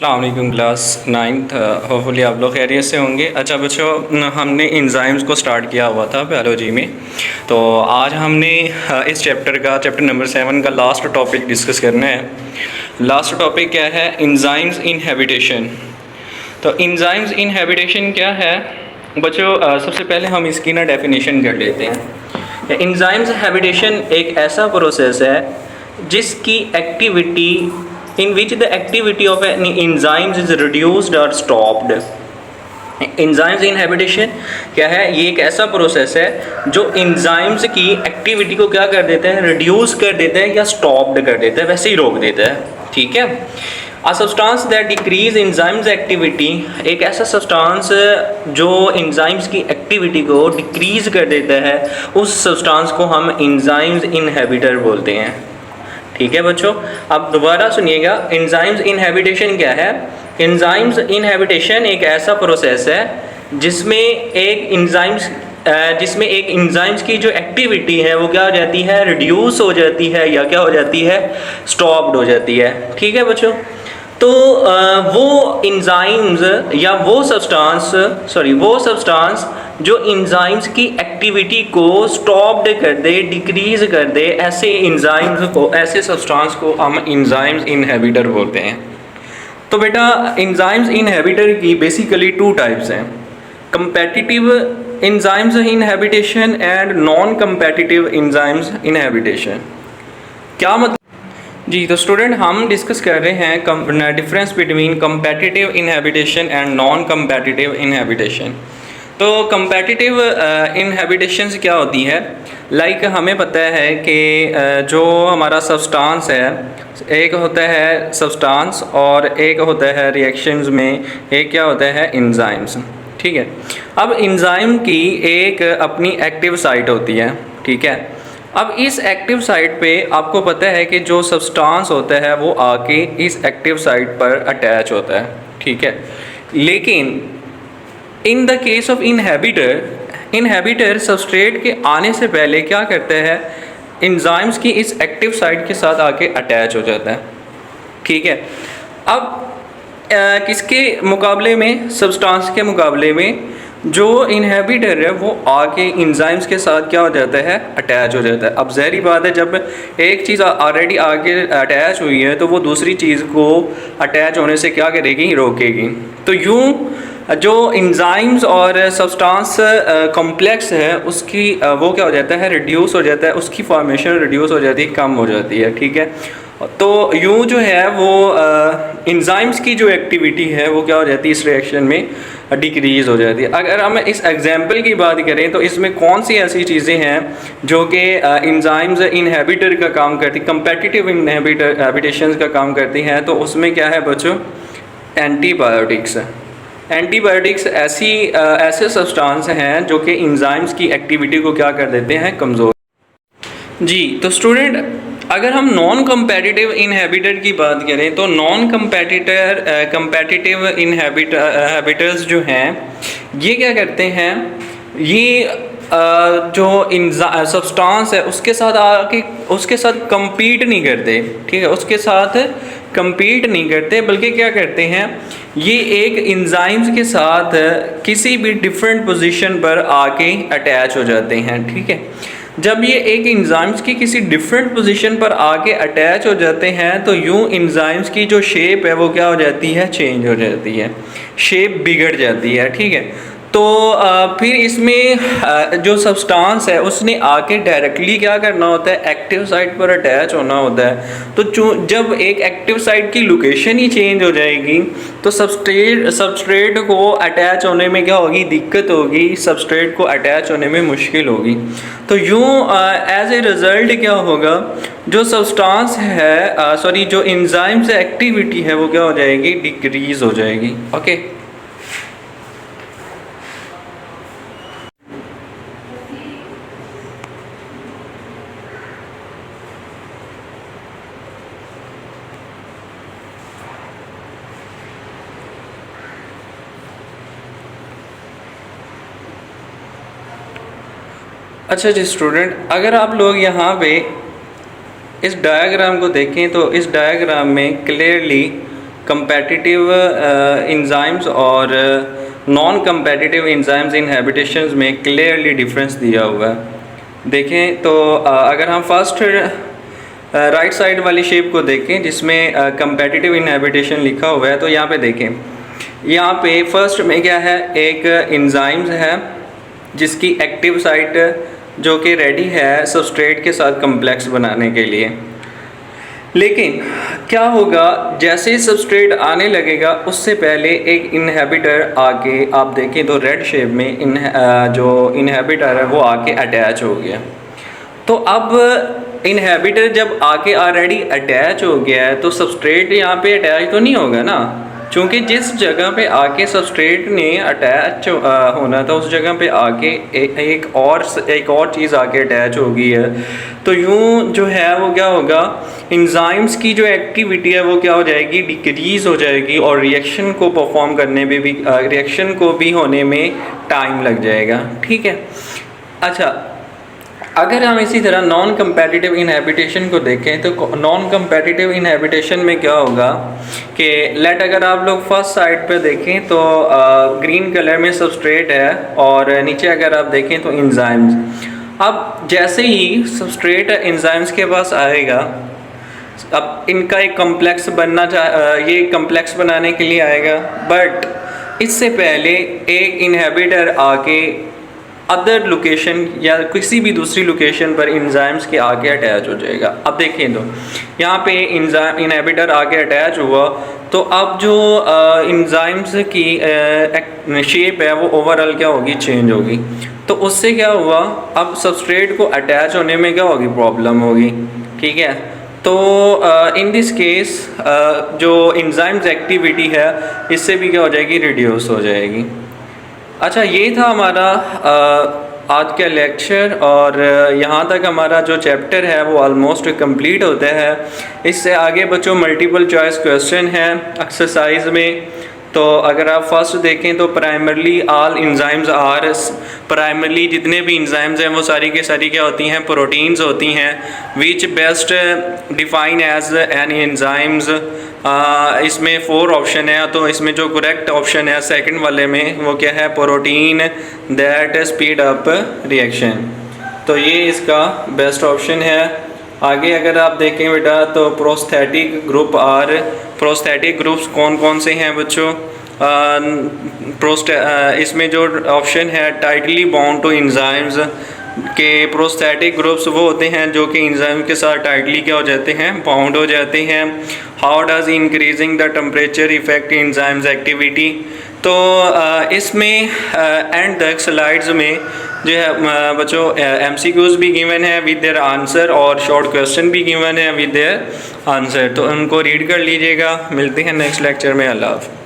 अस्सलाम वालेकुम class ninth. Hopefully आप लोग खैरियत से होंगे। अच्छा बच्चों, हमने इंजाइम्स को स्टार्ट किया हुआ था बायोलॉजी में। तो आज हमने इस चैप्टर नंबर 7 का लास्ट टॉपिक डिस्कस करना है। लास्ट टॉपिक क्या है? इंजाइम्स इनहेबिटेशन। तो इंजाइम्स इनहेबिटेशन क्या है बच्चों? सबसे पहले हम इसकी ना डेफिनेशन कर लेते हैं। इंजाइम्स हैबिटेशन एक ऐसा प्रोसेस है जिसकी activity in which the activity of an enzymes is reduced or stopped। enzymes inhibition क्या है? ये एक ऐसा प्रोसेस है जो enzymes की एक्टिविटी को क्या कर देता है? रिड्यूस कर देता है या स्टॉप्ड कर देता है, वैसे ही रोक देता है। ठीक है। A substance that decrease enzymes activity, एक ऐसा सब्सटेंस जो enzymes की एक्टिविटी को डिक्रीज कर देता है, उस सब्सटेंस को हम enzymes inhibitor बोलते हैं। ठीक है बच्चों, अब दोबारा सुनिएगा। एंजाइम्स इनहेबिटेशन क्या है? एंजाइम्स इनहेबिटेशन एक ऐसा प्रोसेस है जिसमें एक एंजाइम्स की जो एक्टिविटी है वो क्या हो जाती है? रिड्यूस हो जाती है या क्या हो जाती है? स्टॉप्ड हो जाती है। ठीक है बच्चों, तो वो एंजाइम्स या वो सब्सटेंस जो एंजाइम्स की एक्टिविटी को स्टॉप्ड कर दे, डिक्रीज कर दे, ऐसे सब्सटेंस को हम एंजाइम्स इनहेबिटर बोलते हैं। तो बेटा, एंजाइम्स इनहेबिटर की बेसिकली 2 टाइप्स हैं, competitive enzymes inhibition and non competitive enzymes inhibition. क्या मतलब जी? तो स्टूडेंट, हम डिस्कस कर रहे हैं difference between competitive inhibition and non competitive inhibition. तो कंपेटिटिव इनहेबिटेशन क्या होती है? लाइक हमें पता है कि जो हमारा सब्सटेंस है, एक होता है सब्सटेंस और एक होता है रिएक्शंस में एक क्या होता है? एंजाइम्स। ठीक है। अब एंजाइम की एक अपनी एक्टिव साइट होती है। ठीक है। अब इस एक्टिव साइट पे आपको पता है कि जो सब्सटेंस होता है वो आके इस एक्टिव साइट पर अटैच होता है। ठीक है। लेकिन in the case of inhibitor substrate के आने से पहले क्या करता है? एंजाइम्स की इस एक्टिव साइट के साथ आके अटैच हो जाता है। ठीक है। अब किसके मुकाबले में? सब्सटेंस के मुकाबले में जो इनहेबिटर है वो आके एंजाइम्स के साथ क्या हो जाता है? अटैच हो जाता है। अब ज़ाहिर बात है, जब एक चीज़ ऑलरेडी आके अटैच हुई है तो वो दूसरी चीज़ को अटैच होने से क्या करेगी? रोकेगी। तो यूँ जो एंजाइम्स और सब्सटेंस कॉम्प्लेक्स है उसकी वो क्या हो जाता है? रिड्यूस हो जाता है, उसकी फॉर्मेशन रिड्यूस हो जाती है, कम हो जाती है। ठीक है। तो यूँ जो है वो एंजाइम्स की जो एक्टिविटी है वो क्या हो जाती है? इस रिएक्शन में डिक्रीज़ हो जाती है। अगर हम इस एग्जांपल की बात करें तो इसमें कौन सी ऐसी चीज़ें हैं जो कि एंजाइम्स इनहेबिटर का काम करती, कंपेटिटिव इनहेबिटेशन का काम करती हैं? तो उसमें क्या है बच्चों? एंटीबायोटिक्स। एंटीबायोटिक्स ऐसे सब्सटेंस हैं जो कि एंजाइम्स की एक्टिविटी को क्या कर देते हैं? कमज़ोर। जी, तो स्टूडेंट, अगर हम नॉन कंपेटिटिव इनहेबिटर की बात करें तो नॉन कंपेटिटिव इनहेबिटर्स जो हैं ये क्या करते हैं? ये जो सब्सटेंस है उसके साथ compete नहीं करते। ठीक है, उसके साथ compete नहीं करते, बल्कि क्या करते हैं? ये एक एंजाइम्स के साथ किसी भी डिफरेंट पोजीशन पर आके अटैच हो जाते हैं। ठीक है। जब ये एक एंजाइम्स की किसी डिफरेंट पोजीशन पर आके अटैच हो जाते हैं तो यूँ एंजाइम्स की जो शेप है वो क्या हो जाती है? चेंज हो जाती है, शेप बिगड़ जाती है। ठीक है। तो फिर इसमें जो सब्सटेंस है उसने आके डायरेक्टली क्या करना होता है? एक्टिव साइट पर अटैच होना होता है। तो जब एक एक्टिव साइट की लोकेशन ही चेंज हो जाएगी तो सबस्ट्रेट को अटैच होने में क्या होगी? दिक्कत होगी, सबस्ट्रेट को अटैच होने में मुश्किल होगी। तो यूँ एज ए रिज़ल्ट क्या होगा? जो सब्सटेंस है जो एंजाइम्स एक्टिविटी है वो क्या हो जाएगी? डिक्रीज़ हो जाएगी। ओके। अच्छा जी स्टूडेंट, अगर आप लोग यहाँ पे इस डायग्राम को देखें तो इस डायग्राम में क्लियरली कंपेटिटिव इंजाइम्स और नॉन कंपेटिटिव इंजाइम्स इनहिबिटेशंस में क्लियरली डिफरेंस दिया हुआ है। देखें तो अगर हम फर्स्ट राइट साइड वाली शेप को देखें जिसमें कंपेटिटिव इनहिबिटेशन लिखा हुआ है, तो यहाँ पे देखें, यहाँ पे फर्स्ट में क्या है, एक इंजाइम्स है जिसकी एक्टिव साइट जो कि रेडी है सबस्ट्रेट के साथ कम्प्लेक्स बनाने के लिए। लेकिन क्या होगा, जैसे सबस्ट्रेट आने लगेगा उससे पहले एक इनहिबिटर आके, आप देखें तो रेड शेप में जो इनहिबिटर है वो आके अटैच हो गया। तो अब इनहिबिटर जब आके ऑलरेडी अटैच हो गया है तो सबस्ट्रेट यहाँ पे अटैच तो नहीं होगा ना, क्योंकि जिस जगह पे आके सबस्ट्रेट ने अटैच होना था उस जगह पे आके एक और चीज़ आके अटैच हो गई है। तो यूँ जो है वो क्या होगा, इंजाइम्स की जो एक्टिविटी है वो क्या हो जाएगी, डिक्रीज़ हो जाएगी, और रिएक्शन को परफॉर्म करने में भी रिएक्शन को भी होने में टाइम लग जाएगा। ठीक है। अच्छा, अगर हम इसी तरह नॉन कंपेटिटिव इनहिबिटेशन को देखें तो नॉन कंपेटिटिव इनहिबिटेशन में क्या होगा कि लेट अगर आप लोग फर्स्ट साइड पे देखें तो ग्रीन कलर में सबस्ट्रेट है और नीचे अगर आप देखें तो इंजाइम्स। अब जैसे ही सबस्ट्रेट इंजाइम्स के पास आएगा, अब इनका एक कम्प्लेक्स बनना ये कम्प्लेक्स बनाने के लिए आएगा, बट इससे पहले एक इनहिबिटर आके अदर लोकेशन या किसी भी दूसरी लोकेशन पर इंजाइम्स के आगे अटैच हो जाएगा। अब देखें तो यहाँ पे इनहिबिटर आगे अटैच हुआ, तो अब जो इंजाइम्स की शेप है वो ओवरऑल क्या होगी, चेंज होगी। तो उससे क्या हुआ, अब सबस्ट्रेट को अटैच होने में क्या होगी, प्रॉब्लम होगी। ठीक है। तो इन दिस केस जो इंजाइम्स एक्टिविटी है इससे भी क्या हो जाएगी, रिड्यूस हो जाएगी। अच्छा, ये था हमारा आज का लेक्चर, और यहाँ तक हमारा जो चैप्टर है वो ऑलमोस्ट कंप्लीट होता है। इससे आगे बच्चों मल्टीपल चॉइस क्वेश्चन है एक्सरसाइज में। तो अगर आप फर्स्ट देखें तो primarily all enzymes are, primarily जितने भी इंजाइम्स हैं वो सारी के सारी क्या होती हैं, प्रोटीन्स होती हैं। Which best define as an enzymes, इसमें 4 ऑप्शन है, तो इसमें जो करेक्ट ऑप्शन है सेकंड वाले में वो क्या है, protein that speed up reaction. तो ये इसका बेस्ट ऑप्शन है। आगे अगर आप देखें बेटा तो prosthetic group are, prosthetic groups कौन कौन से हैं बच्चों, इसमें जो ऑप्शन है टाइटली बाउंड टू इंजाइम्स के प्रोस्थेटिक ग्रुप्स वो होते हैं जो कि इंजाइम के साथ टाइटली क्या हो जाते हैं, बाउंड हो जाते हैं। How does increasing the temperature effect enzymes activity. तो इसमें एंड तक स्लाइड्स में जो है बच्चों MCQs भी गिवन है विद देयर आंसर, और शॉर्ट क्वेश्चन भी गिवन है विद देयर आंसर, तो उनको रीड कर लीजिएगा। मिलते हैं नेक्स्ट लेक्चर में। अल्लाह हाफ़िज़।